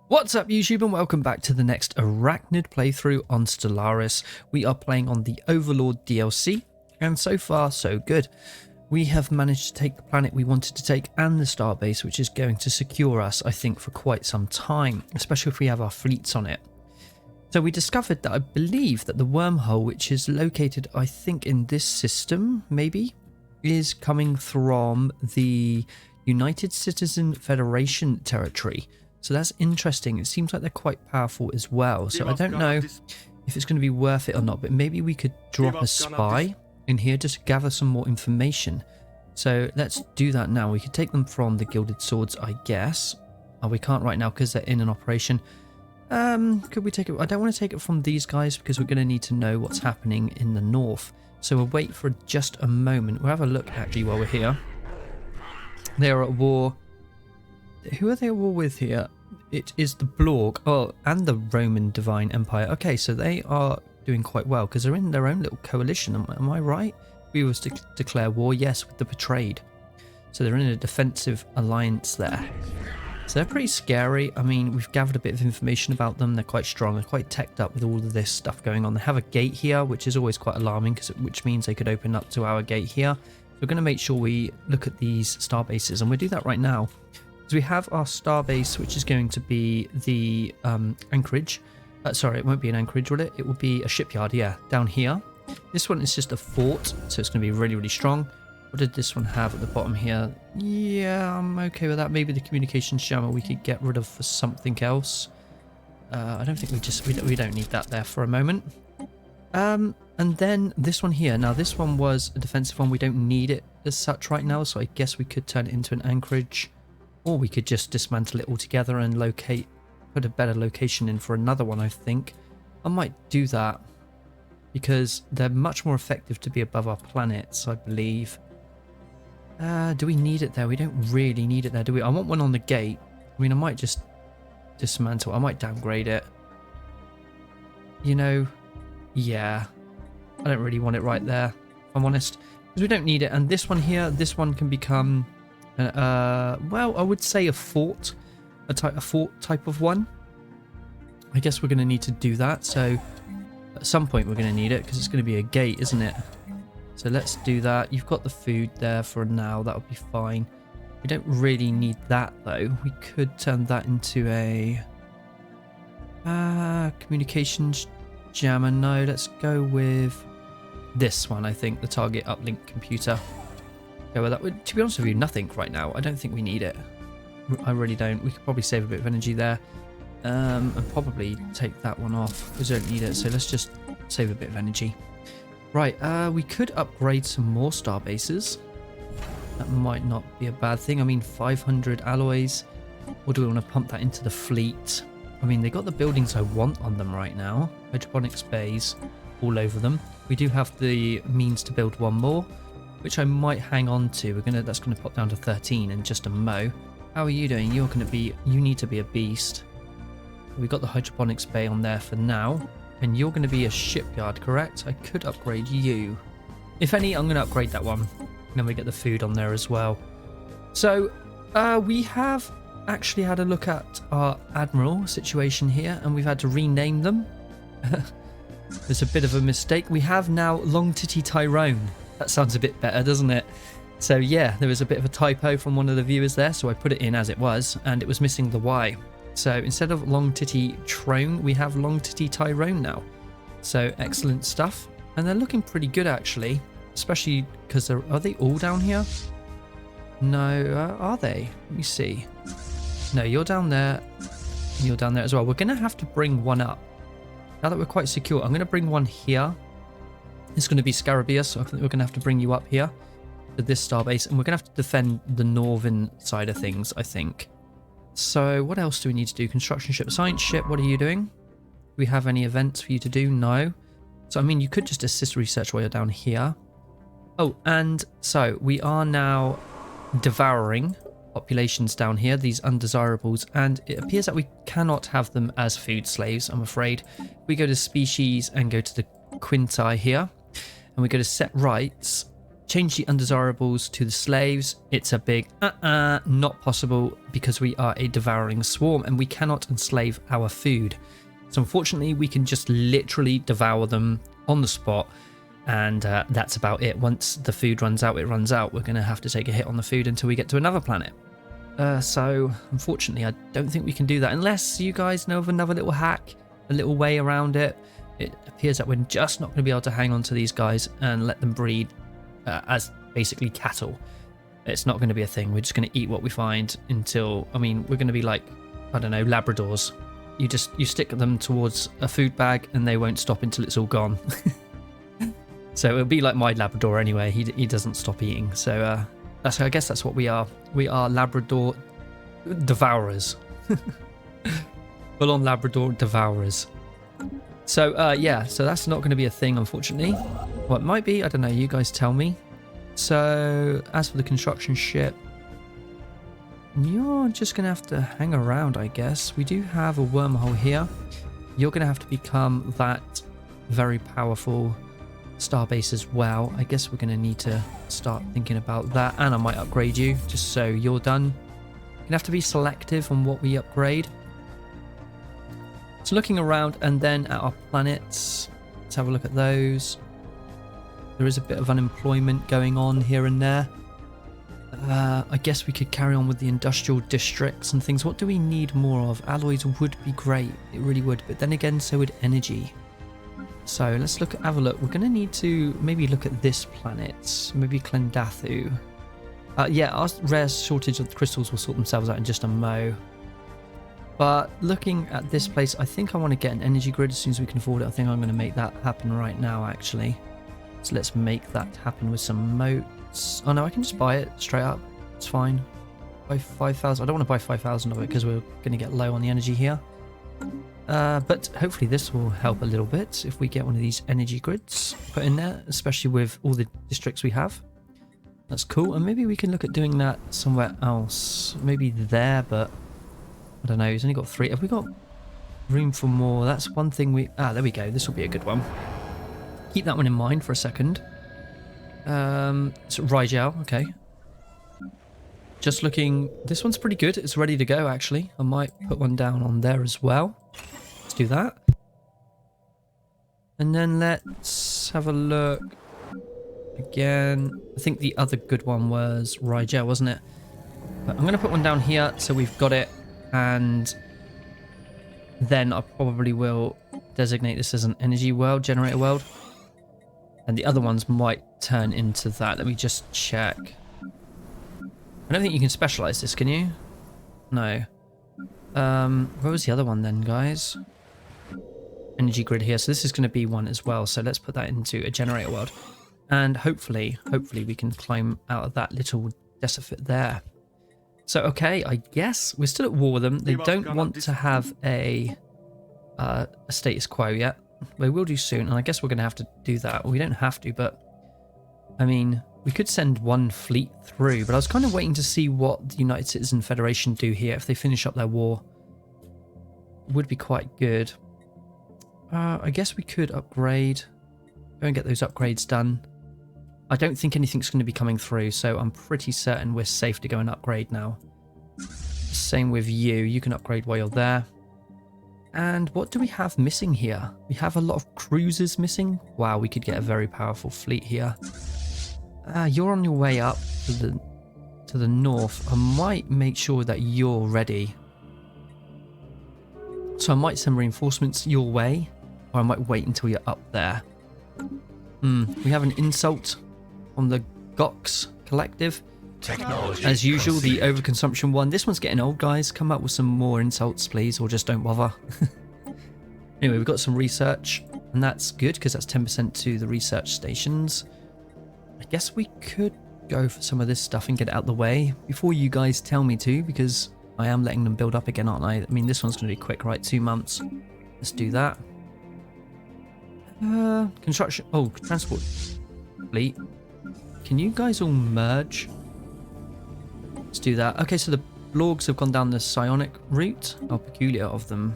What's up YouTube and welcome back to the next Arachnid playthrough on Stellaris. We are playing on the Overlord DLC and so far so good. We have managed to take the planet we wanted to take and the starbase, which is going to secure us I think for quite some time, especially if we have our fleets on it. So we discovered that I believe that the wormhole, which is located I think in this system maybe, is coming from the United Citizen Federation territory. So that's interesting. It seems like they're quite powerful as well. So I don't know if it's going to be worth it or not, but maybe we could drop a spy in here just to gather some more information. So let's do that now. We could take them from the Gilded Swords, I guess. Oh, we can't right now because they're in an operation. Could we take it? I don't want to take it from these guys because we're going to need to know what's happening in the north. So we'll wait for just a moment. We'll have a look actually while we're here. They are at war. Who are they at war with here? It is the Blorg, and the Roman Divine Empire. Okay, so they are doing quite well because they're in their own little coalition. Am I right? If we was to declare war, yes, with the Betrayed. So they're in a defensive alliance there. So they're pretty scary. I mean, we've gathered a bit of information about them. They're quite strong. They're quite teched up with all of this stuff going on. They have a gate here, which is always quite alarming, which means they could open up to our gate here. So we're going to make sure we look at these star bases, and we'll do that right now. So we have our starbase, which is going to be the anchorage. Sorry, it won't be an anchorage, will it? It will be a shipyard, yeah, down here. This one is just a fort, so it's going to be really, really strong. What did this one have at the bottom here? Yeah, I'm okay with that. Maybe the communications jammer we could get rid of for something else. I don't think we don't need that there for a moment. And then this one here. Now, this one was a defensive one. We don't need it as such right now, so I guess we could turn it into an anchorage. Or we could just dismantle it altogether and put a better location in for another one, I think. I might do that because they're much more effective to be above our planets, I believe. Do we need it there? We don't really need it there, do we? I want one on the gate. I mean, I might just dismantle. I might downgrade it. You know, yeah. I don't really want it right there, if I'm honest. Because we don't need it. And this one here, this one can become... well, I would say a fort, a fort type of one. I guess we're going to need to do that. So at some point we're going to need it because it's going to be a gate, isn't it? So let's do that. You've got the food there for now. That'll be fine. We don't really need that though. We could turn that into a communications jammer. No, let's go with this one. I think the target uplink computer. Go with that. To be honest with you, nothing right now. I don't think we need it. I really don't. We could probably save a bit of energy there, and probably take that one off because we don't need it. So let's just save a bit of energy. Right, we could upgrade some more star bases. That might not be a bad thing. I mean, 500 alloys. Or do we want to pump that into the fleet? I mean, they got the buildings I want on them right now. Hydroponics bays all over them. We do have the means to build one more, which I might hang on to. That's gonna pop down to 13 in just a mo. How are you doing? You need to be a beast. We've got the hydroponics bay on there for now, and you're gonna be a shipyard, correct? I could upgrade you. If any, I'm gonna upgrade that one. And then we get the food on there as well. So we have actually had a look at our admiral situation here, and we've had to rename them. There's a bit of a mistake. We have now Long Titty Tyrone. That sounds a bit better, doesn't it? So yeah, there was a bit of a typo from one of the viewers there, so I put it in as it was, and it was missing the Y. So instead of Long Titty Trone, we have Long Titty Tyrone now. So excellent stuff. And they're looking pretty good actually, especially because are they all down here? No, are they? Let me see. No, you're down there, and you're down there as well. We're going to have to bring one up. Now that we're quite secure, I'm going to bring one here. It's going to be Scarabaeus, so I think we're going to have to bring you up here to this starbase, and we're going to have to defend the northern side of things, I think. So what else do we need to do? Construction ship, science ship, what are you doing? Do we have any events for you to do? No. So I mean, you could just assist research while you're down here. Oh, and so we are now devouring populations down here, these undesirables, and it appears that we cannot have them as food slaves, I'm afraid. We go to species and go to the quinti here, and we go to set rights. Change the undesirables to the slaves. It's a big not possible because we are a devouring swarm and we cannot enslave our food. So unfortunately, we can just literally devour them on the spot, and that's about it. Once the food runs out, it runs out. We're going to have to take a hit on the food until we get to another planet. So unfortunately, I don't think we can do that unless you guys know of another little hack, a little way around it. It appears that we're just not going to be able to hang on to these guys and let them breed as basically cattle. It's not going to be a thing. We're just going to eat what we find until, I mean, we're going to be like, I don't know, Labradors. You stick them towards a food bag and they won't stop until it's all gone. So it'll be like my Labrador anyway. He doesn't stop eating. So I guess that's what we are. We are Labrador devourers. Full on Labrador devourers. So yeah, so that's not going to be a thing, unfortunately. Well, it might be. I don't know. You guys tell me. So as for the construction ship, you're just going to have to hang around, I guess. We do have a wormhole here. You're going to have to become that very powerful starbase as well. I guess we're going to need to start thinking about that. And I might upgrade you just so you're done. You're going to have to be selective on what we upgrade. So looking around and then at our planets, let's have a look at those. There is a bit of unemployment going on here and there. I guess we could carry on with the industrial districts and things. What do we need more of? Alloys would be great. It really would. But then again, so would energy. So let's have a look. We're going to need to maybe look at this planet. Maybe Clendathu. Yeah, our rare shortage of the crystals will sort themselves out in just a mo. But looking at this place, I think I want to get an energy grid as soon as we can afford it. I think I'm going to make that happen right now, actually. So let's make that happen with some moats. Oh no, I can just buy it straight up. It's fine. Buy 5,000. I don't want to buy 5,000 of it because we're going to get low on the energy here. But hopefully this will help a little bit if we get one of these energy grids put in there, especially with all the districts we have. That's cool. And maybe we can look at doing that somewhere else. Maybe there, but I don't know. He's only got 3. Have we got room for more? That's one thing we... there we go. This will be a good one. Keep that one in mind for a second. So Rigel, okay. Just looking... This one's pretty good. It's ready to go, actually. I might put one down on there as well. Let's do that. And then let's have a look. Again, I think the other good one was Rigel, wasn't it? But I'm going to put one down here so we've got it. And then I probably will designate this as an energy world, generator world. And the other ones might turn into that. Let me just check. I don't think you can specialize this, can you? No. Where was the other one then, guys? Energy grid here. So this is going to be one as well. So let's put that into a generator world. And hopefully we can climb out of that little decipit there. So, okay, I guess we're still at war with them. They don't want to have a status quo yet. We will do soon, and I guess we're going to have to do that. Well, we don't have to, but I mean, we could send one fleet through, but I was kind of waiting to see what the United Citizen Federation do here. If they finish up their war, it would be quite good. I guess we could upgrade. Go and get those upgrades done. I don't think anything's going to be coming through, so I'm pretty certain we're safe to go and upgrade now. Same with you. You can upgrade while you're there. And what do we have missing here? We have a lot of cruisers missing. Wow, we could get a very powerful fleet here. You're on your way up to the north. I might make sure that you're ready. So I might send reinforcements your way, or I might wait until you're up there. We have an insult on the Gox Collective. Technology As usual, the overconsumption one. This one's getting old, guys. Come up with some more insults, please, or just don't bother. Anyway, we've got some research, and that's good because that's 10% to the research stations. I guess we could go for some of this stuff and get it out the way before you guys tell me to, because I am letting them build up again, aren't I? I mean, this one's going to be quick, right? 2 months. Let's do that. Construction. Oh, transport fleet. Can you guys all merge? Let's do that. Okay, so the Blorgs have gone down the psionic route. How peculiar of them.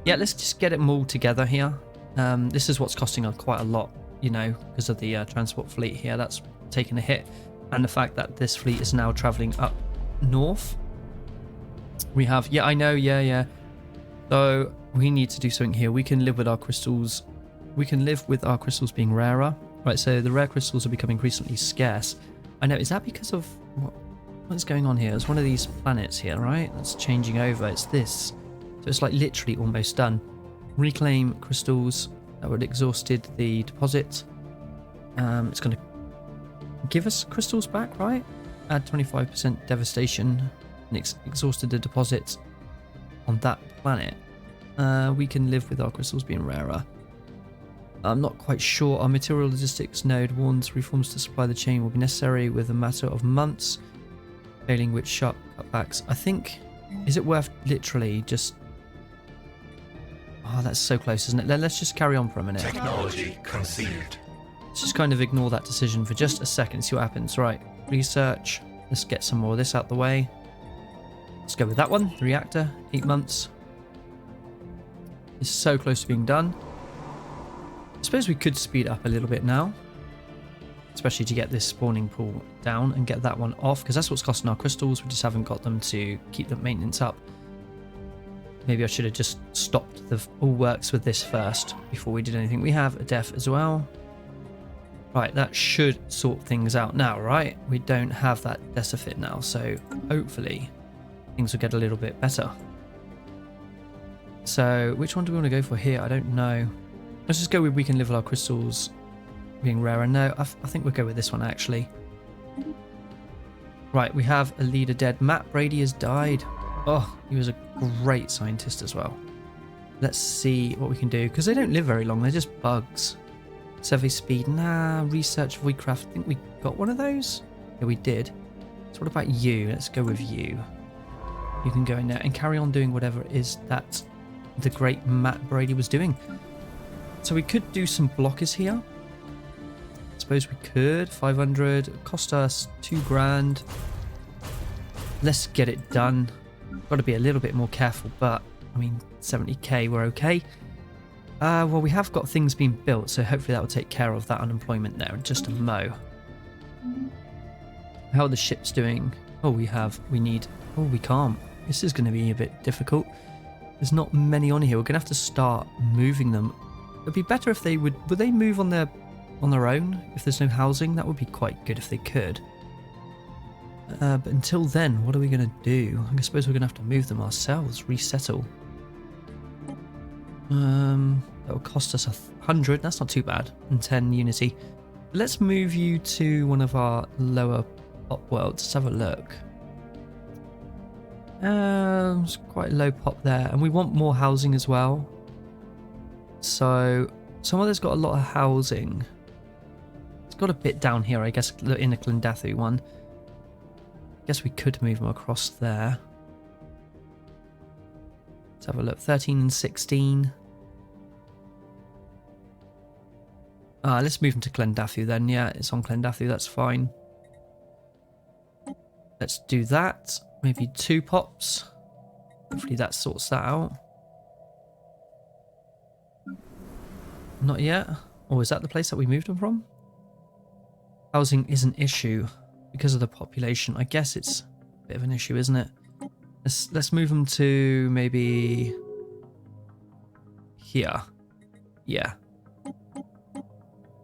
Yeah, let's just get them all together here. This is what's costing us quite a lot, you know, because of the transport fleet here. That's taken a hit, and the fact that this fleet is now traveling up north. We have, yeah, I know, yeah. So we need to do something here. We can live with our crystals. We can live with our crystals being rarer. Right, so the rare crystals are becoming increasingly scarce. I know, is that because of what is going on here? It's one of these planets here, right? That's changing over. It's this. So it's like literally almost done. Reclaim crystals. That would exhausted the deposit. It's going to give us crystals back, right? Add 25% devastation and exhausted the deposit on that planet. We can live with our crystals being rarer. I'm not quite sure. Our material logistics node warns reforms to supply the chain will be necessary with a matter of months, failing which sharp cutbacks. I think, is it worth literally just... Oh, that's so close, isn't it? Let's just carry on for a minute. Technology conceived. Let's just kind of ignore that decision for just a second, see what happens. Right, research. Let's get some more of this out the way. Let's go with that one. The reactor, 8 months. It's so close to being done. I suppose we could speed up a little bit now, especially to get this spawning pool down and get that one off, because that's what's costing our crystals. We just haven't got them to keep the maintenance up. Maybe I should have just stopped the all works with this first before we did anything. We have a def as well. Right, that should sort things out now, right? We don't have that decifit now, so hopefully things will get a little bit better. So which one do we want to go for here? I don't know. Let's just go with we can live with our crystals being rarer. No, I think we'll go with this one actually. Right, we have a leader dead. Matt Brady has died. Oh, he was a great scientist as well. Let's see what we can do, because they don't live very long. They're just bugs. Survey speed. Nah, research voidcraft. I think we got one of those. Yeah, we did. So what about you? Let's go with you. You can go in there and carry on doing whatever it is that the great Matt Brady was doing. So we could do some blockers here. I suppose we could. 500. It cost us 2 grand. Let's get it done. Got to be a little bit more careful, but I mean 70k, we're okay. Well, we have got things being built, so hopefully that will take care of that unemployment there in just a mo. How are the ships doing? Oh, we need, oh, we can't. This is going to be a bit difficult. There's not many on here. We're going to have to start moving them. It'd be better if they would they move on their own if there's no housing? That would be quite good if they could. But until then, what are we going to do? I suppose we're going to have to move them ourselves, resettle. That will cost us 100. That's not too bad. And 10 unity. Let's move you to one of our lower pop worlds. Let's have a look. It's quite a low pop there, and we want more housing as well. So some of there's got a lot of housing. It's got a bit down here, I guess, in the Clendathu one. I guess we could move them across there. Let's have a look. 13 and 16. Let's move them to Clendathu then. Yeah, it's on Clendathu. That's fine. Let's do that. Maybe 2 pops. Hopefully that sorts that out. Not yet. Or is that the place that we moved them from? Housing is an issue because of the population. I guess it's a bit of an issue, isn't it? Let's move them to maybe here. Yeah.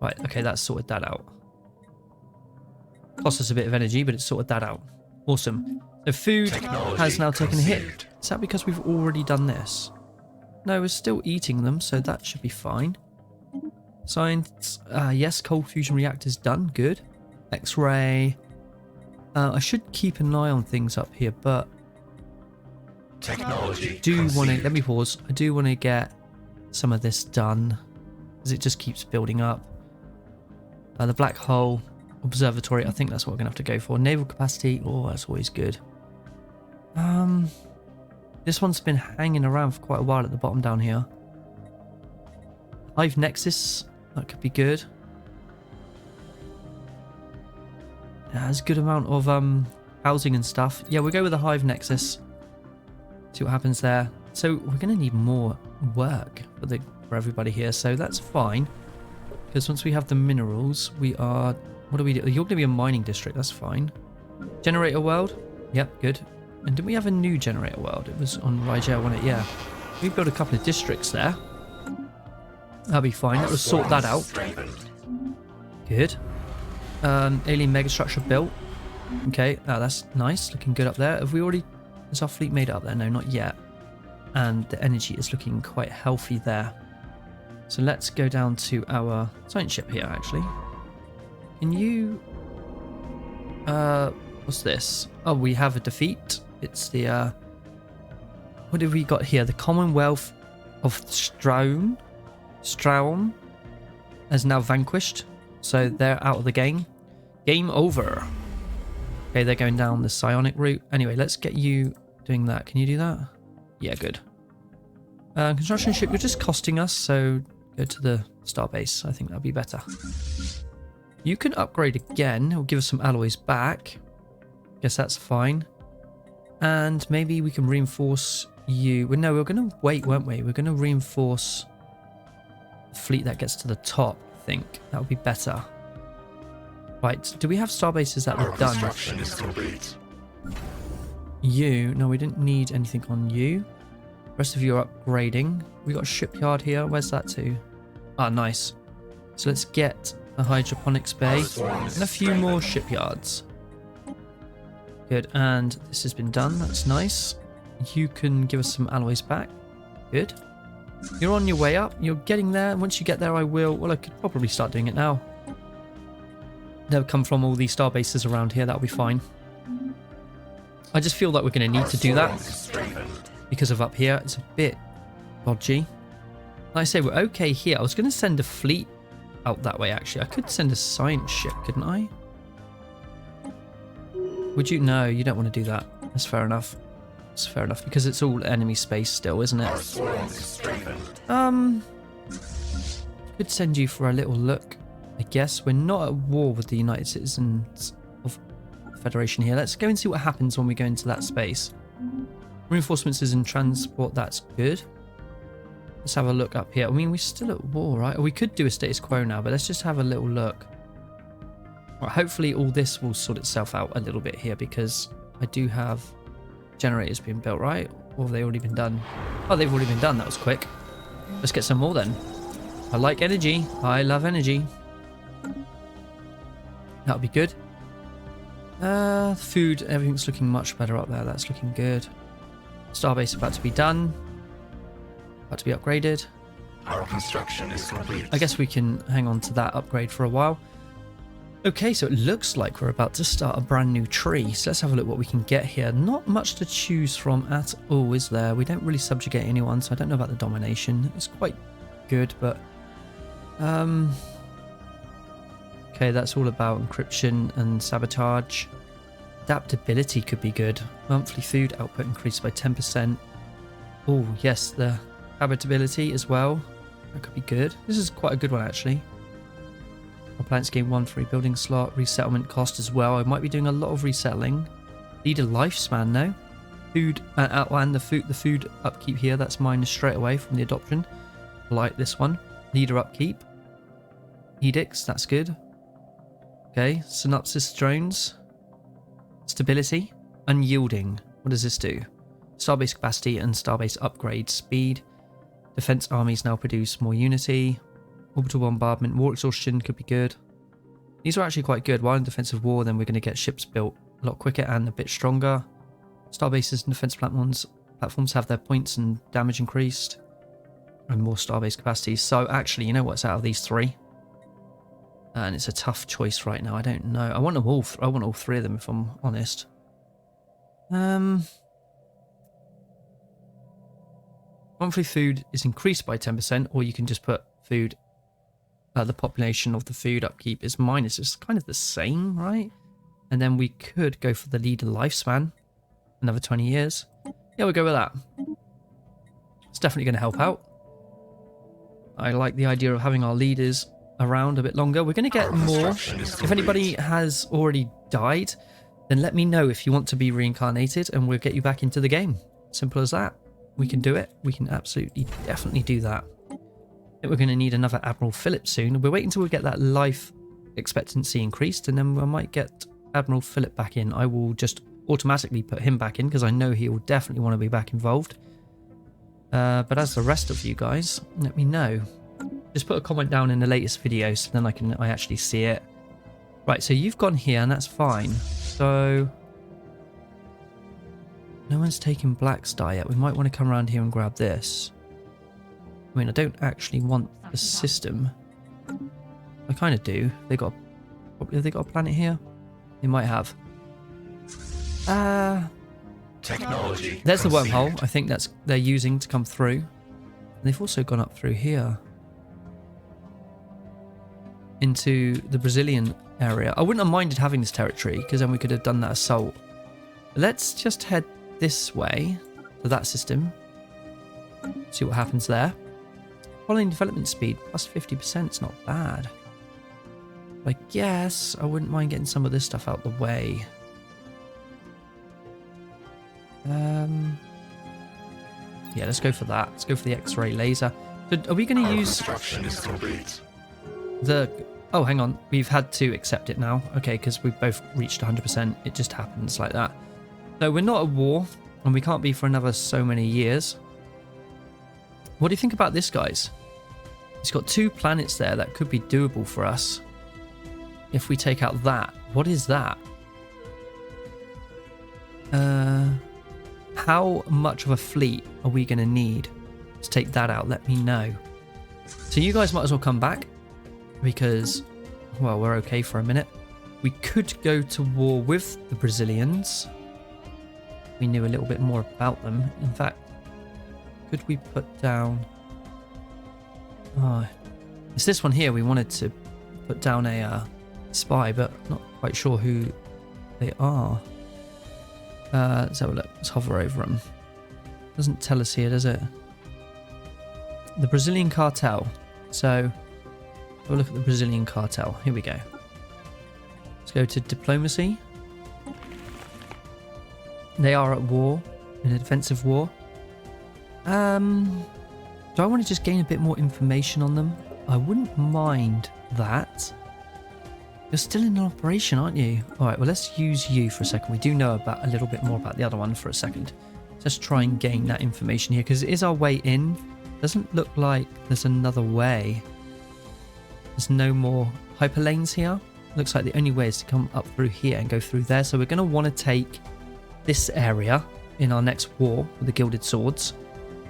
Right, okay, that's sorted that out. Cost us a bit of energy, but it's sorted that out. Awesome. So food has now taken a hit. Is that because we've already done this? No, we're still eating them, so that should be fine. Science, yes, cold fusion reactors done, good. X-ray. I should keep an eye on things up here, but technology. Let me pause. I do want to get some of this done, because it just keeps building up. The black hole observatory, I think that's what we're gonna have to go for. Naval capacity, oh, that's always good. This one's been hanging around for quite a while at the bottom down here. Hive Nexus, that could be good. Yeah, there's a good amount of housing and stuff. Yeah, we'll go with the Hive Nexus. See what happens there. So we're gonna need more work for everybody here, so that's fine. Because once we have the minerals, we are What do we do? You're going to be a mining district. That's fine. Generator world. Yep, good. And did we have a new generator world? It was on Rigel, wasn't it? Yeah. We've built a couple of districts there. That'll be fine. That will sort that out. Good. Alien megastructure built. Okay, that's nice. Looking good up there. Have we already... Is our fleet made up there? No, not yet. And the energy is looking quite healthy there. So let's go down to our science ship here, actually. Can you... what's this? Oh, we have a defeat. It's the... What have we got here? The Commonwealth of Straum has now vanquished. So they're out of the game. Game over. Okay, they're going down the psionic route. Anyway, let's get you doing that. Can you do that? Yeah, good. Construction ship, you're just costing us, so go to the starbase. I think that'll be better. You can upgrade again. It'll give us some alloys back. Guess that's fine. And maybe we can reinforce you. Well, no, we were going to wait, weren't we? We're going to reinforce the fleet that gets to the top, I think. That would be better. Right, do we have starbases that were done? Construction is complete. You, no, we didn't need anything on you. The rest of you are upgrading. We got a shipyard here. Where's that to? Ah, nice. So let's get a hydroponics bay and a few more shipyards. Good, and this has been done. That's nice. You can give us some alloys back. Good. You're on your way up. You're getting there. Once you get there, I will... Well, I could probably start doing it now. They'll come from all these star bases around here. That'll be fine. I just feel like we're going to need to do that because of up here. It's a bit dodgy. Like I say, we're okay here. I was going to send a fleet out that way, actually. I could send a science ship, couldn't I? Would you? No, you don't want to do that. That's fair enough. It's fair enough because it's all enemy space still, isn't it? Could send you for a little look. I guess we're not at war with the United Citizens of the Federation here. Let's go and see what happens when we go into that space. Reinforcements is in transport. That's good. Let's have a look up here. I mean, we're still at war, right? Or we could do a status quo now, but let's just have a little look. Right, hopefully all this will sort itself out a little bit here because I do have generators being built, right? Or have they already been done? Oh, they've already been done. That was quick. Let's get some more then. I like energy. I love energy. That'll be good. Food, everything's looking much better up there. That's looking good. Starbase about to be done. About to be upgraded. Our construction is complete. I guess we can hang on to that upgrade for a while. Okay, so it looks like we're about to start a brand new tree. So let's have a look what we can get here. Not much to choose from at all, is there? We don't really subjugate anyone, so I don't know about the domination. It's quite good, but... Okay, that's all about encryption and sabotage. Adaptability could be good. Monthly food output increased by 10%. Oh, yes, the habitability as well. That could be good. This is quite a good one, actually. Our planets gain 1 free building slot. Resettlement cost as well. I might be doing a lot of resettling. Leader lifespan, no. Food, and the food upkeep here, that's minus straight away from the adoption. I like this one. Leader upkeep. Edicts, that's good. Okay, synopsis drones. Stability. Unyielding. What does this do? Starbase capacity and starbase upgrade speed. Defense armies now produce more unity. Orbital bombardment. War exhaustion could be good. These are actually quite good. While in defensive war, then we're going to get ships built a lot quicker and a bit stronger. Starbases and defense platforms have their points and damage increased. And more starbase capacity. So actually, you know what's out of these three? And it's a tough choice right now. I don't know. I want them all. I want all three of them, if I'm honest. Monthly food is increased by 10%, or you can just put food. The population of the food upkeep is minus. It's kind of the same, right? And then we could go for the leader lifespan, another 20 years. Yeah, we'll go with that. It's definitely going to help out. I like the idea of having our leaders around a bit longer. We're going to get more. If anybody has already died, then let me know if you want to be reincarnated and we'll get you back into the game. Simple as that. We can do it. We can absolutely, definitely do that. I think we're going to need another Admiral Phillip soon. We're waiting until we get that life expectancy increased, and then I might get Admiral Phillip back in. I will just automatically put him back in because I know he will definitely want to be back involved. But as the rest of you guys, let me know. Just put a comment down in the latest video so then I actually see it. Right, so you've gone here and that's fine. So no one's taken Black Star yet. We might want to come around here and grab this. I mean, I don't actually want the system. I kind of do. Have they got a planet here? They might have. Technology. There's the conceived. wormhole. I think they're using to come through. And they've also gone up through here into the Brazilian area. I wouldn't have minded having this territory because then we could have done that assault. Let's just head this way to that system. See what happens there. Following development speed plus 50% is not bad. I guess I wouldn't mind getting some of this stuff out the way. Yeah, let's go for that. Let's go for the X-ray laser. So are we going to Our use construction is complete. the... Oh, hang on. We've had to accept it now. Okay, because we've both reached 100%. It just happens like that. So we're not at war, and we can't be for another so many years. What do you think about this, guys? It's got 2 planets there that could be doable for us. If we take out that. What is that? How much of a fleet are we going to need to take that out? Let me know. So you guys might as well come back because, well, we're okay for a minute. We could go to war with the Brazilians. We knew a little bit more about them. In fact, could we put down... Oh, it's this one here. We wanted to put down a spy, but not quite sure who they are. Let's have a look. Let's hover over them. Doesn't tell us here, does it? The Brazilian cartel. So, have a look at the Brazilian cartel. Here we go. Let's go to diplomacy. They are at war, in a defensive war. Do I want to just gain a bit more information on them? I wouldn't mind that. You're still in an operation, aren't you? Alright, well, let's use you for a second. We do know about a little bit more about the other one for a second. Let's try and gain that information here, because it is our way in. Doesn't look like there's another way. There's no more hyperlanes here. Looks like the only way is to come up through here and go through there. So we're going to want to take this area in our next war with the Gilded Swords.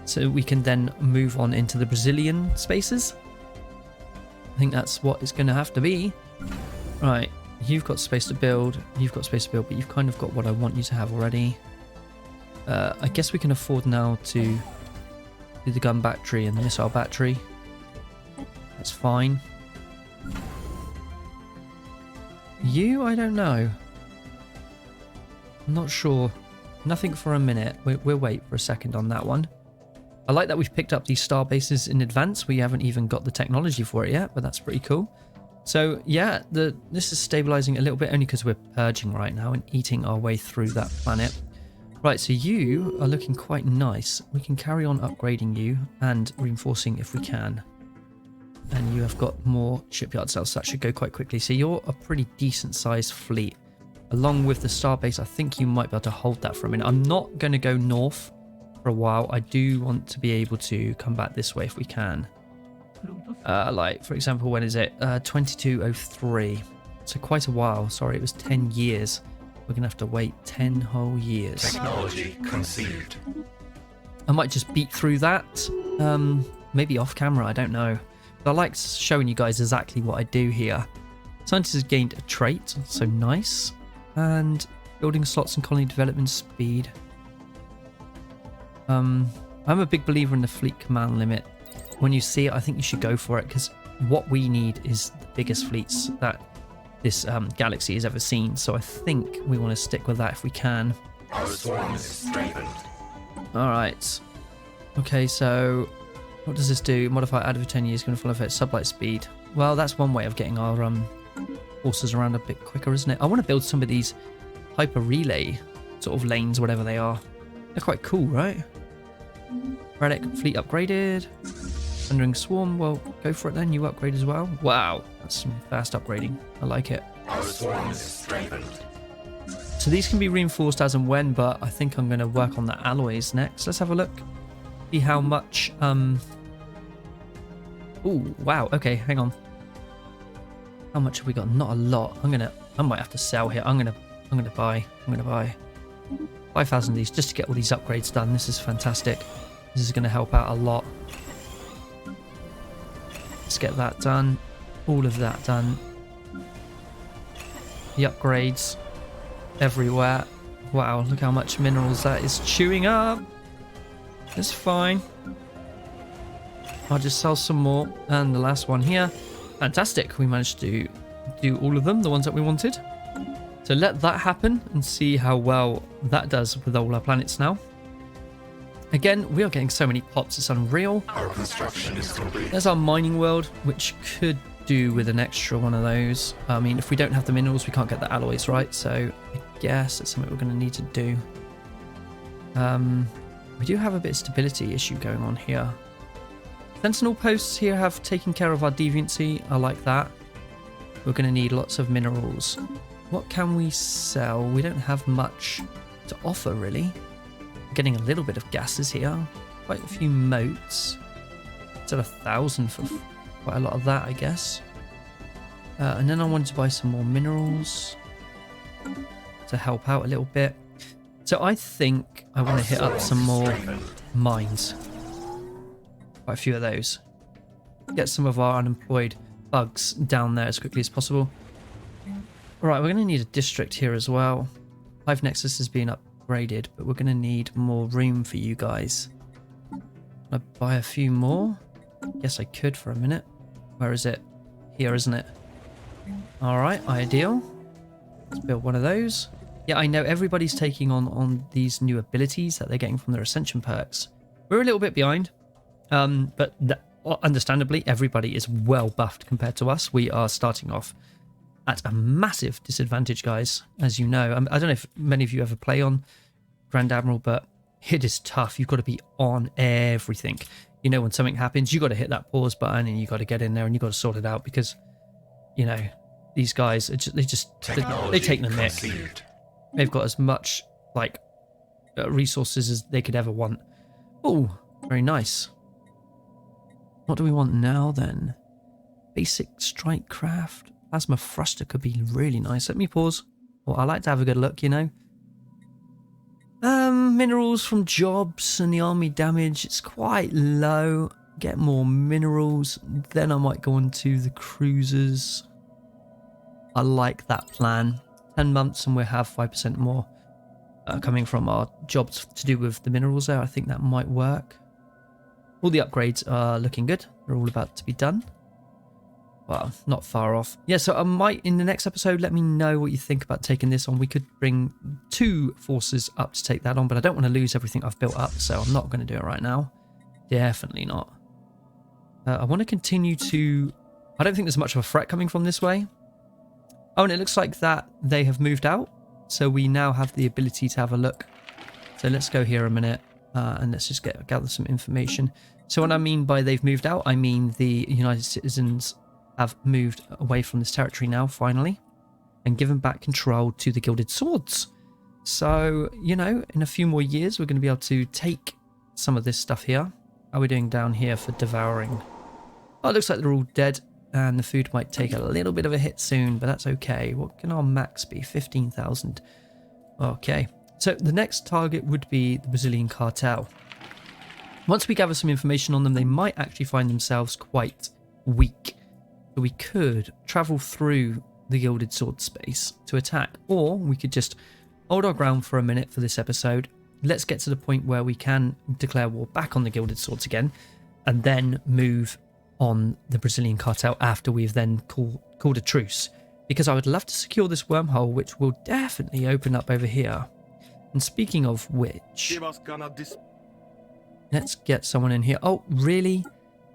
So we can then move on into the Brazilian spaces. I think that's what it's going to have to be. Right, you've got space to build, you've got space to build, but you've kind of got what I want you to have already. I guess we can afford now to do the gun battery and the missile battery. That's fine. You, I don't know. I'm not sure. Nothing for a minute. We'll wait for a second on that one. I like that we've picked up these star bases in advance. We haven't even got the technology for it yet, but that's pretty cool. So yeah, this is stabilizing a little bit only because we're purging right now and eating our way through that planet. Right, so you are looking quite nice. We can carry on upgrading you and reinforcing if we can. And you have got more shipyard cells, so that should go quite quickly. So you're a pretty decent sized fleet. Along with the starbase, I think you might be able to hold that for a minute. I'm not going to go north for a while. I do want to be able to come back this way if we can. Like, for example, when is it? 2203. So quite a while. Sorry, it was 10 years. We're going to have to wait 10 whole years. Technology conceived. I might just beat through that. Maybe off camera, I don't know. But I like showing you guys exactly what I do here. Scientist has gained a trait, so nice. And building slots and colony development speed. I'm a big believer in the fleet command limit. When you see it, I think you should go for it, because what we need is the biggest fleets that this galaxy has ever seen. So I think we want to stick with that if we can. Our swarm is strengthened. All right. Okay, so what does this do? Modify added for 10 years, going to follow effect sublight speed. Well, that's one way of getting our forces around a bit quicker, isn't it? I want to build some of these hyper relay sort of lanes, whatever they are. They're quite cool, right? Relic fleet upgraded. Thundering Swarm, well, go for it then. You upgrade as well. Wow, That's some fast upgrading. I like it. Our swarm is strengthened. So these can be reinforced as and when, but I think I'm going to work on the alloys next. Let's have a look. See how much... Oh, wow. Okay, hang on. How much have we got? Not a lot. I might have to sell here. I'm gonna buy 5,000 of these just to get all these upgrades done. This is fantastic. This is going to help out a lot. Let's get that done. All of that done. The upgrades everywhere. Wow, look how much minerals that is chewing up. It's fine. I'll just sell some more. And the last one here. Fantastic. We managed to do all of them, the ones that we wanted. So let that happen and see how well that does with all our planets now. Again, we are getting so many pops, it's unreal. Our construction is complete. There's our mining world, which could do with an extra one of those. I mean, if we don't have the minerals, we can't get the alloys, right? So I guess that's something we're going to need to do. We do have a bit of stability issue going on here. Sentinel posts here have taken care of our deviancy. I like that. We're going to need lots of minerals. What can we sell? We don't have much to offer, really. We're getting a little bit of gases here. Quite a few motes. It's at 1,000 for quite a lot of that, I guess. And then I wanted to buy some more minerals to help out a little bit. So I think I want to hit up some more mines. Quite a few of those. Get some of our unemployed bugs down there as quickly as possible. Right, we're going to need a district here as well. Hive Nexus is being upgraded, but we're going to need more room for you guys. Can I buy a few more? Yes, I could for a minute. Where is it? Here, isn't it? Alright, ideal. Let's build one of those. Yeah, I know everybody's taking on these new abilities that they're getting from their Ascension perks. We're a little bit behind, but understandably, everybody is well buffed compared to us. We are starting off at a massive disadvantage, guys, as you know. I don't know if many of you ever play on Grand Admiral, but it is tough. You've got to be on everything. You know, when something happens, you got to hit that pause button and you got to get in there and you got to sort it out because, you know, these guys, they take the mick. They've got as much, like, resources as they could ever want. Oh, very nice. What do we want now, then? Basic strike craft. Plasma thruster could be really nice. Let me pause. Well, I like to have a good look, you know. Minerals from jobs and the army damage. It's quite low. Get more minerals. Then I might go on to the cruisers. I like that plan. 10 months and we'll have 5% more coming from our jobs to do with the minerals there. I think that might work. All the upgrades are looking good. They're all about to be done. Well, not far off. Yeah, so I might, in the next episode, let me know what you think about taking this on. We could bring 2 forces up to take that on, but I don't want to lose everything I've built up, so I'm not going to do it right now. Definitely not. I want to continue to... I don't think there's much of a threat coming from this way. Oh, and it looks like that they have moved out, so we now have the ability to have a look. So let's go here a minute, and let's just gather some information. So what I mean by they've moved out, I mean the United Citizens have moved away from this territory now, finally, and given back control to the Gilded Swords. So, you know, in a few more years, we're going to be able to take some of this stuff here. How are we doing down here for devouring? Oh, it looks like they're all dead, and the food might take a little bit of a hit soon, but that's okay. What can our max be? 15,000. Okay, so the next target would be the Brazilian cartel. Once we gather some information on them, they might actually find themselves quite weak. So we could travel through the Gilded Sword space to attack, or we could just hold our ground for a minute for this episode. Let's get to the point where we can declare war back on the Gilded Swords again, and then move on the Brazilian cartel after we've then called a truce. Because I would love to secure this wormhole, which will definitely open up over here. And speaking of which, let's get someone in here. Oh, really?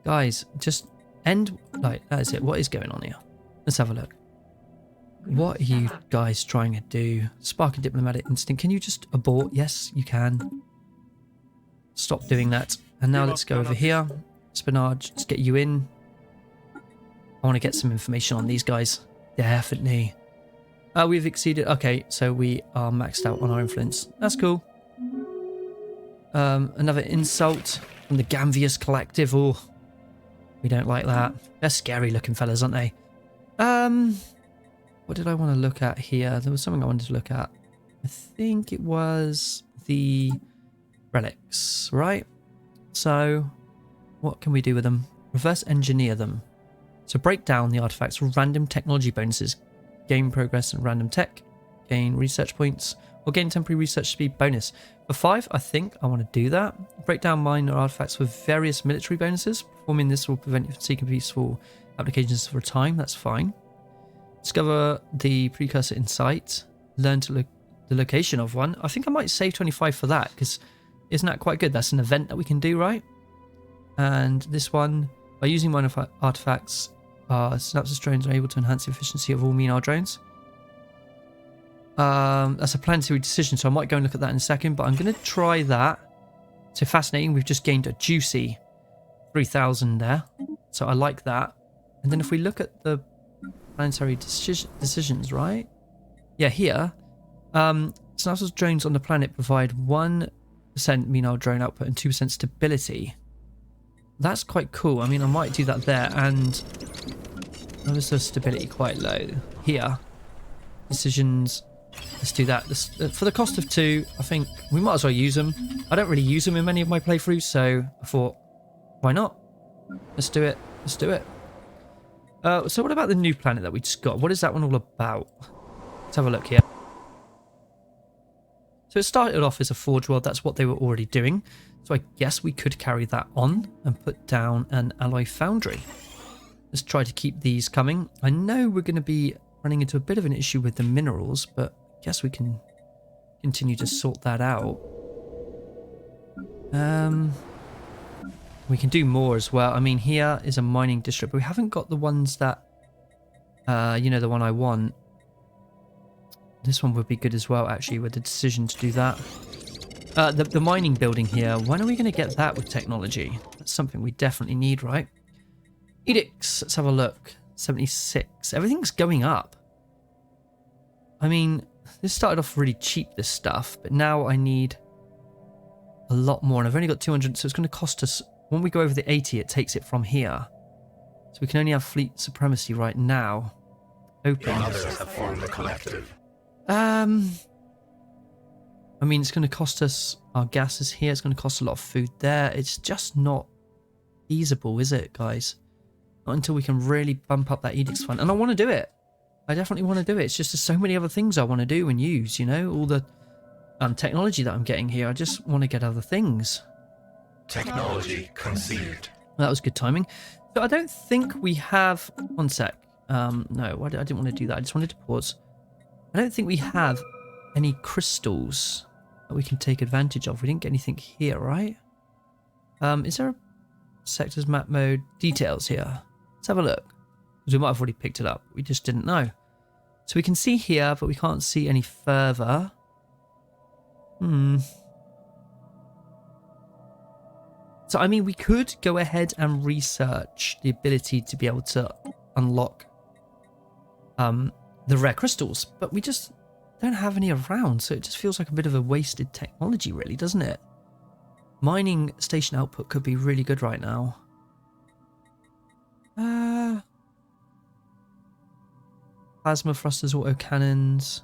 Guys, just... end, like, that is it. What is going on here? Let's have a look. What are you guys trying to do? Spark a diplomatic instinct. Can you just abort? Yes, you can. Stop doing that. And now let's go over here. Spinach, let's get you in. I want to get some information on these guys. Definitely. We've exceeded... Okay, so we are maxed out on our influence. That's cool. Another insult from the Gamvius Collective. Oh, we don't like that. They're scary looking fellas, aren't they? What did I want to look at here? There was something I wanted to look at. I think it was the relics, right? So, what can we do with them? Reverse engineer them. So break down the artifacts for random technology bonuses. Gain progress and random tech. Gain research points. Or gain temporary research speed bonus. For 5, I think I want to do that. Break down minor artifacts with various military bonuses. Performing this will prevent you from seeking peaceful applications for a time. That's fine. Discover the precursor in sight. Learn to look the location of one. I think I might save 25 for that, because isn't that quite good? That's an event that we can do, right? And this one, by using minor artifacts, synapses drones are able to enhance the efficiency of all mean drones. That's a planetary decision, so I might go and look at that in a second, but I'm going to try that. So fascinating, we've just gained a juicy 3,000 there, so I like that. And then if we look at the planetary decisions, right? Yeah, here, synapses drones on the planet provide 1% mean drone output and 2% stability. That's quite cool. I mean, I might do that there, and where was the stability quite low? Here, decisions. Let's do that. For the cost of 2, I think we might as well use them. I don't really use them in many of my playthroughs, so I thought, why not? Let's do it. Let's do it. So what about the new planet that we just got? What is that one all about? Let's have a look here. So it started off as a forge world. That's what they were already doing. So I guess we could carry that on and put down an alloy foundry. Let's try to keep these coming. I know we're going to be running into a bit of an issue with the minerals, but I guess we can continue to sort that out. We can do more as well. I mean, here is a mining district, but we haven't got the ones that, you know, the one I want. This one would be good as well, actually, with the decision to do that. The mining building here, when are we going to get that with technology? That's something we definitely need, right? Edicts, let's have a look. 76. Everything's going up. I mean, this started off really cheap, this stuff, but now I need a lot more, and I've only got 200, so it's going to cost us, when we go over the 80, it takes it from here. So we can only have fleet supremacy right now. Open. Others have formed a collective. I mean, it's going to cost us, our gas is here, it's going to cost a lot of food there. It's just not feasible, is it, guys? Not until we can really bump up that edicts fund. And I want to do it. I definitely want to do it. It's just there's so many other things I want to do and use, you know? All the technology that I'm getting here. I just want to get other things. Technology conceived. Well, that was good timing. So I don't think we have... One sec. No, I didn't want to do that. I just wanted to pause. I don't think we have any crystals that we can take advantage of. We didn't get anything here, right? Is there a sectors map mode details here? Let's have a look. Because we might have already picked it up. We just didn't know. So we can see here, but we can't see any further. So, I mean, we could go ahead and research the ability to be able to unlock the rare crystals, but we just don't have any around, so it just feels like a bit of a wasted technology, really, doesn't it? Mining station output could be really good right now. Plasma thrusters, autocannons.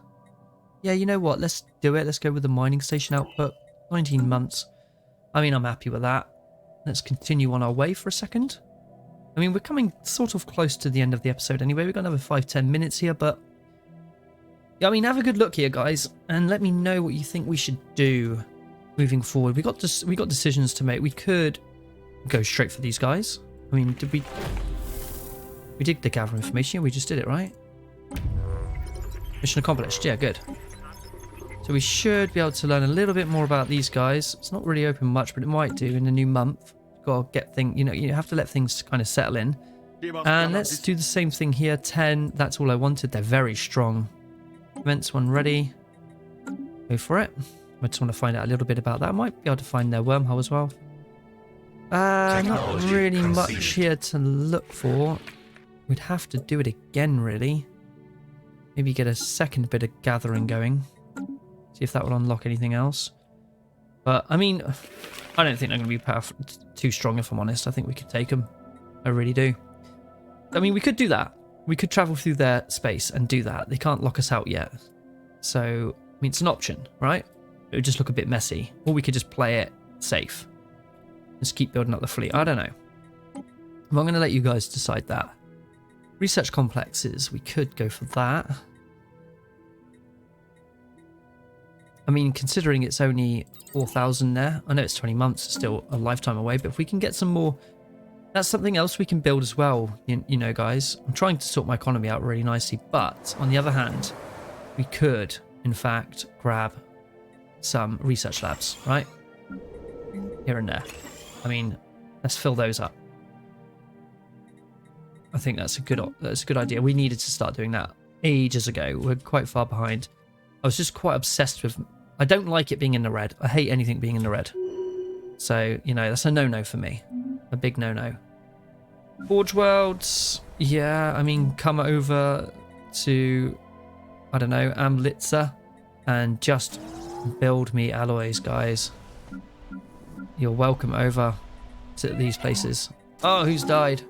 Yeah, you know what? Let's do it. Let's go with the mining station output. 19 months. I mean, I'm happy with that. Let's continue on our way for a second. I mean, we're coming sort of close to the end of the episode anyway. We've got another 5-10 minutes here, but... yeah, I mean, have a good look here, guys, and let me know what you think we should do moving forward. We got decisions to make. We could go straight for these guys. I mean, did we... we did the gather information. We just did it, right? Mission accomplished. Yeah, good. So we should be able to learn a little bit more about these guys. It's not really open much, but it might do in the new month. Got to get things, you know, you have to let things kind of settle in. And let's do the same thing here. 10. That's all I wanted. They're very strong. Immense one ready. Go for it. I just want to find out a little bit about that. I might be able to find their wormhole as well. Not really much here to look for. we'd have to do it again, really. Maybe get a second bit of gathering going. See if that will unlock anything else. But, I mean, I don't think they're going to be too strong, if I'm honest. I think we could take them. I really do. I mean, we could do that. We could travel through their space and do that. They can't lock us out yet. So, I mean, it's an option, right? It would just look a bit messy. Or we could just play it safe. Just keep building up the fleet. I don't know. I'm going to let you guys decide that. Research complexes. We could go for that. I mean, considering it's only 4,000 there. I know it's 20 months. It's still a lifetime away. But if we can get some more... That's something else we can build as well. You know, guys. I'm trying to sort my economy out really nicely. But, on the other hand, we could, in fact, grab some research labs, right? Here and there. I mean, let's fill those up. I think that's a good idea. We needed to start doing that ages ago. We're quite far behind. I was just quite obsessed with... I don't like it being in the red. I hate anything being in the red. So, you know, that's a no-no for me. A big no-no. Forge Worlds. Yeah, I mean, come over to, I don't know, Amlitza and just build me alloys, guys. You're welcome over to these places. Oh, who's died?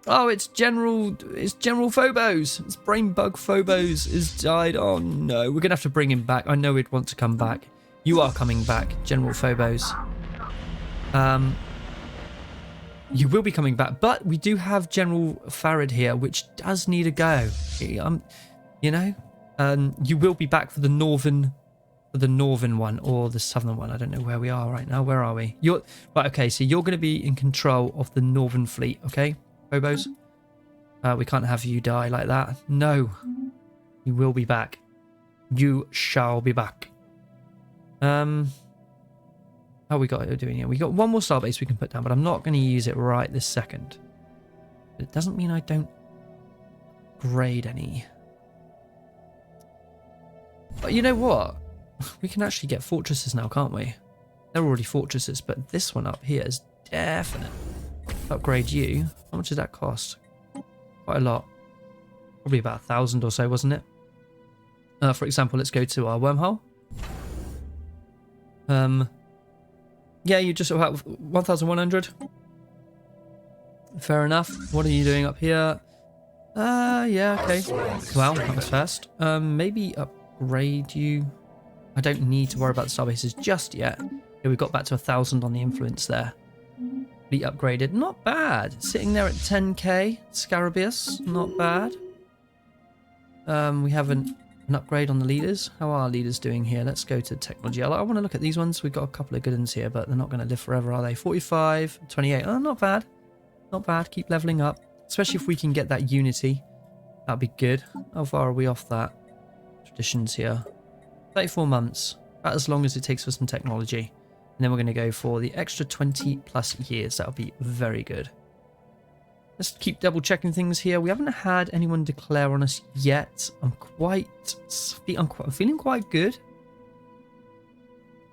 Oh, it's General Phobos. It's Brain Bug Phobos has died. Oh no, we're gonna have to bring him back. I know he'd want to come back. You are coming back, General Phobos. You will be coming back, but we do have General Farad here, which does need a go. You know, you will be back for the northern one or the southern one. I don't know where we are right now. Where are we? You're right. Okay, so you're going to be in control of the northern fleet. Okay, Phobos. We can't have you die like that. No, you will be back. You shall be back. How we got it doing here? We got one more starbase we can put down, but I'm not going to use it right this second. It doesn't mean I don't grade any. But you know what? We can actually get fortresses now, can't we? They're already fortresses, but this one up here is definite. Upgrade you. How much does that cost? Quite a lot. Probably about 1,000 or so, wasn't it? For example, let's go to our wormhole. Yeah, you're just about 1,100. Fair enough. What are you doing up here? Yeah, okay. Well, that was fast. Maybe upgrade you. I don't need to worry about the starbases just yet. Yeah, we've got back to 1,000 on the influence there. Fleet upgraded. Not bad. Sitting there at 10k. Scarabeus. Not bad. We have an upgrade on the leaders. How are our leaders doing here? Let's go to technology. I want to look at these ones. We've got a couple of good ones here, but they're not going to live forever, are they? 45, 28. Oh, not bad. Not bad. Keep leveling up. Especially if we can get that unity. That'd be good. How far are we off that? Traditions here. 34 months. About as long as it takes for some technology. And then we're going to go for the extra 20 plus years. That'll be very good. Let's keep double checking things here. We haven't had anyone declare on us yet. I'm feeling quite good.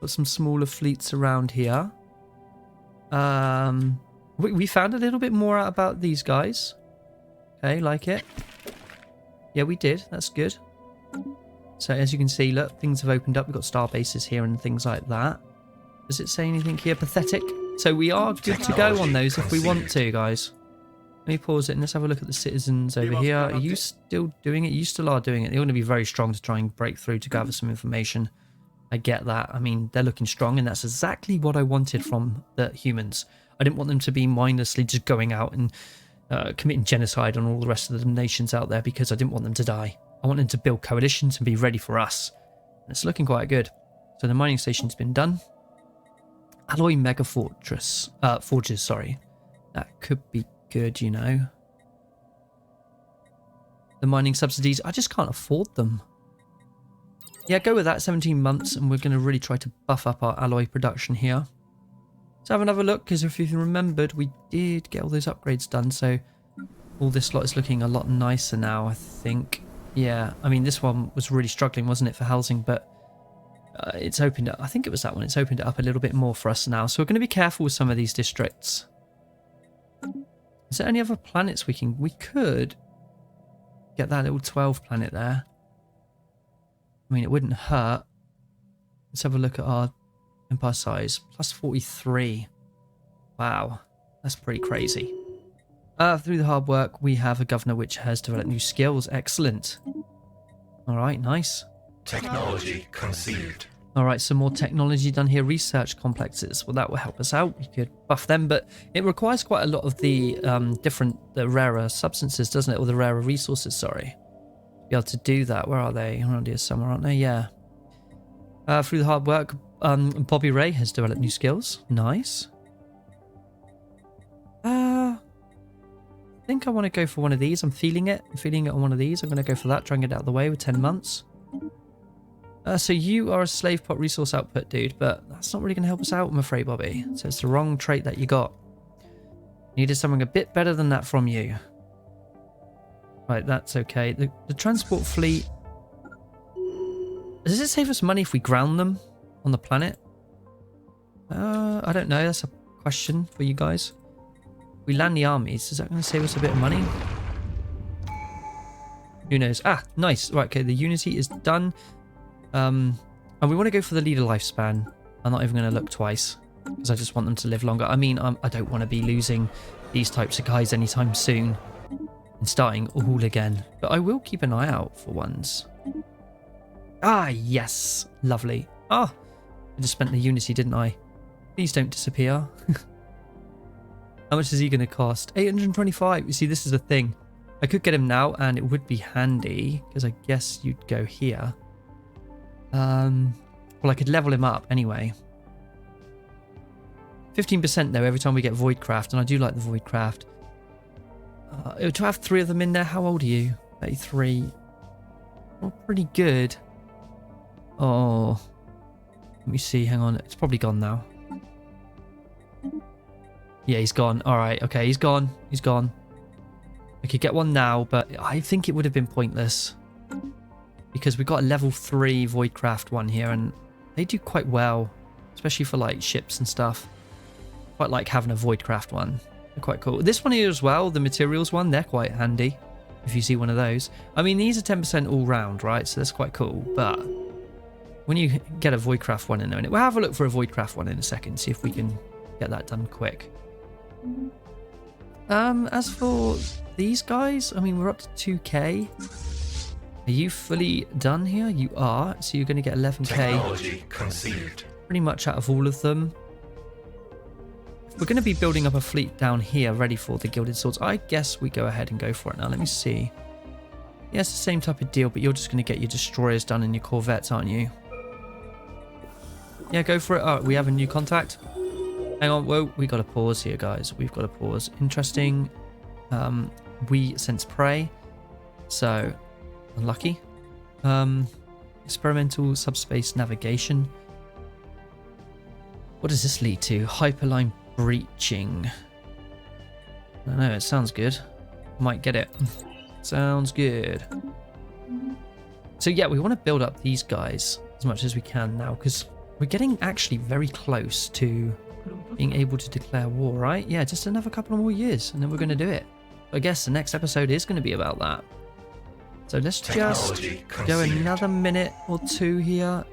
Got some smaller fleets around here. We found a little bit more out about these guys. Okay, like it. Yeah, we did. That's good. So as you can see, look, things have opened up. We've got star bases here and things like that. Does it say anything here? Pathetic. So we are good to go on those if we want to, guys. Let me pause it and let's have a look at the citizens over here. Are you still doing it? You still are doing it. They're going to be very strong to try and break through to gather some information. I get that. I mean, they're looking strong and that's exactly what I wanted from the humans. I didn't want them to be mindlessly just going out and committing genocide on all the rest of the nations out there because I didn't want them to die. I want them to build coalitions and be ready for us. And it's looking quite good. So the mining station's been done. Alloy mega forges, sorry. That could be good, you know. The mining subsidies, I just can't afford them. Yeah, go with that, 17 months, and we're going to really try to buff up our alloy production here. Let's have another look, because if you remembered, we did get all those upgrades done, so all this lot is looking a lot nicer now, I think. Yeah, I mean, this one was really struggling, wasn't it, for housing, but it's opened up. I think it was that one. It's opened it up a little bit more for us now, so we're going to be careful with some of these districts. Is there any other planets we could get that little 12 planet there. I mean, it wouldn't hurt. Let's have a look at our empire size. Plus 43. Wow. That's pretty crazy. Through the hard work, we have a governor which has developed new skills. Excellent. All right, nice. Technology conceived. All right, some more technology done here. Research complexes. Well, that will help us out. We could buff them, but it requires quite a lot of the the rarer substances, doesn't it? Or the rarer resources, sorry. To be able to do that. Where are they? Around here somewhere, aren't they? Yeah. Through the hard work, Bobby Ray has developed new skills. Nice. I think I want to go for one of these. I'm feeling it. I'm feeling it on one of these. I'm going to go for that. Try and get it out of the way with 10 months. So you are a slave pot resource output dude, but that's not really going to help us out, I'm afraid, Bobby. So it's the wrong trait that you got. Needed something a bit better than that from you. Right, that's okay. The transport fleet... Does it save us money if we ground them on the planet? I don't know. That's a question for you guys. We land the armies. Is that going to save us a bit of money? Who knows? Ah, nice. Right, okay. The Unity is done. And we want to go for the leader lifespan. I'm not even going to look twice because I just want them to live longer. I mean, I don't want to be losing these types of guys anytime soon and starting all again. But I will keep an eye out for ones. Ah, yes. Lovely. Ah, I just spent the Unity, didn't I? Please don't disappear. How much is he going to cost? 825. You see, this is the thing. I could get him now and it would be handy because I guess you'd go here. Well, I could level him up anyway. 15% though every time we get Voidcraft, and I do like the Voidcraft. To have 3 of them in there, how old are you? 33. Well, pretty good. Oh, let me see. Hang on, it's probably gone now. Yeah, he's gone. All right, okay, he's gone. He's gone. I could get one now, but I think it would have been pointless. Because we've got a level 3 Voidcraft one here, and they do quite well, especially for like ships and stuff. Quite like having a Voidcraft one. They're quite cool. This one here as well, the materials one, they're quite handy if you see one of those. I mean, these are 10% all round, right? So that's quite cool. But when you get a Voidcraft one in there, we'll have a look for a Voidcraft one in a second, see if we can get that done quick. As for these guys, I mean, we're up to 2k. Are you fully done here? You are. So you're going to get 11k. Technology conceived. Pretty much out of all of them. We're going to be building up a fleet down here ready for the Gilded Swords. I guess we go ahead and go for it now. Let me see. Yeah, it's the same type of deal, but you're just going to get your destroyers done and your corvettes, aren't you? Yeah, go for it. Oh, we have a new contact. Hang on. Whoa, we got to pause here, guys. We've got to pause. Interesting. We sense prey. So... unlucky. Experimental subspace navigation. What does this lead to? Hyperline breaching. I don't know, it sounds good. Might get it. Sounds good. So yeah, we want to build up these guys as much as we can now, because we're getting actually very close to being able to declare war, right? Yeah, just another couple of more years and then we're going to do it. I guess the next episode is going to be about that. So let's just go another minute or 2 here.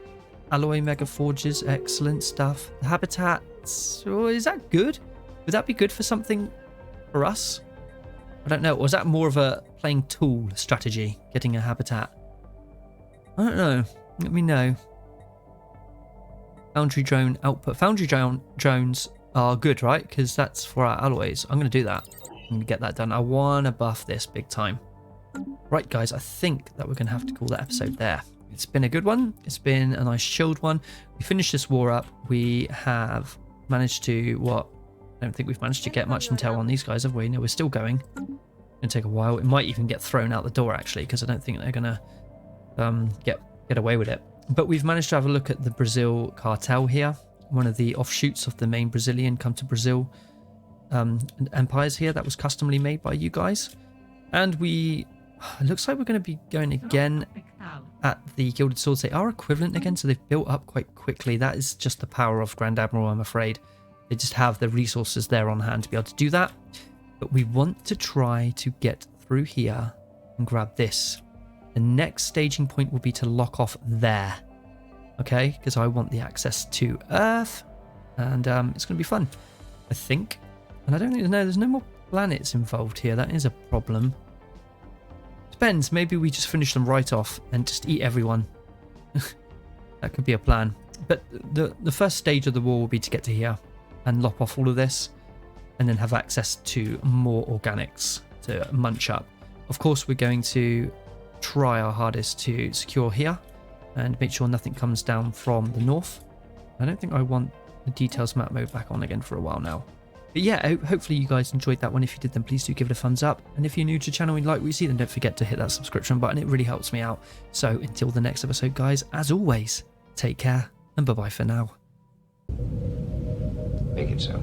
Alloy mega forges, excellent stuff. The habitats, oh, is that good? Would that be good for something for us? I don't know. Or is that more of a playing tool strategy, getting a habitat? I don't know. Let me know. Foundry drone output. Foundry drones are good, right? Because that's for our alloys. I'm going to do that. I'm going to get that done. I want to buff this big time. Right, guys, I think that we're going to have to call that episode there. It's been a good one. It's been a nice chilled one. We finished this war up. We have managed to, what? I don't think we've managed to get much intel on these guys, have we? No, we're still going. It's going to take a while. It might even get thrown out the door, actually, because I don't think they're going to get away with it. But we've managed to have a look at the Brazil cartel here. One of the offshoots of the main Brazilian come to Brazil empires here that was customly made by you guys. And it looks like we're going to be going again at the Gilded Swords. They are equivalent again, so they've built up quite quickly. That is just the power of Grand Admiral, I'm afraid. They just have the resources there on hand to be able to do that. But we want to try to get through here and grab this. The next staging point will be to lock off there. Okay, because I want the access to Earth. And it's going to be fun, I think. And I don't even know, there's no more planets involved here. That is a problem. Depends, maybe we just finish them right off and just eat everyone. That could be a plan. But the first stage of the war will be to get to here and lop off all of this and then have access to more organics to munch up. Of course, we're going to try our hardest to secure here and make sure nothing comes down from the north. I don't think I want the details map mode back on again for a while now. But yeah, hopefully you guys enjoyed that one. If you did, then please do give it a thumbs up. And if you're new to the channel and you like what you see, then don't forget to hit that subscription button. It really helps me out. So until the next episode, guys, as always, take care and bye-bye for now. Make it so.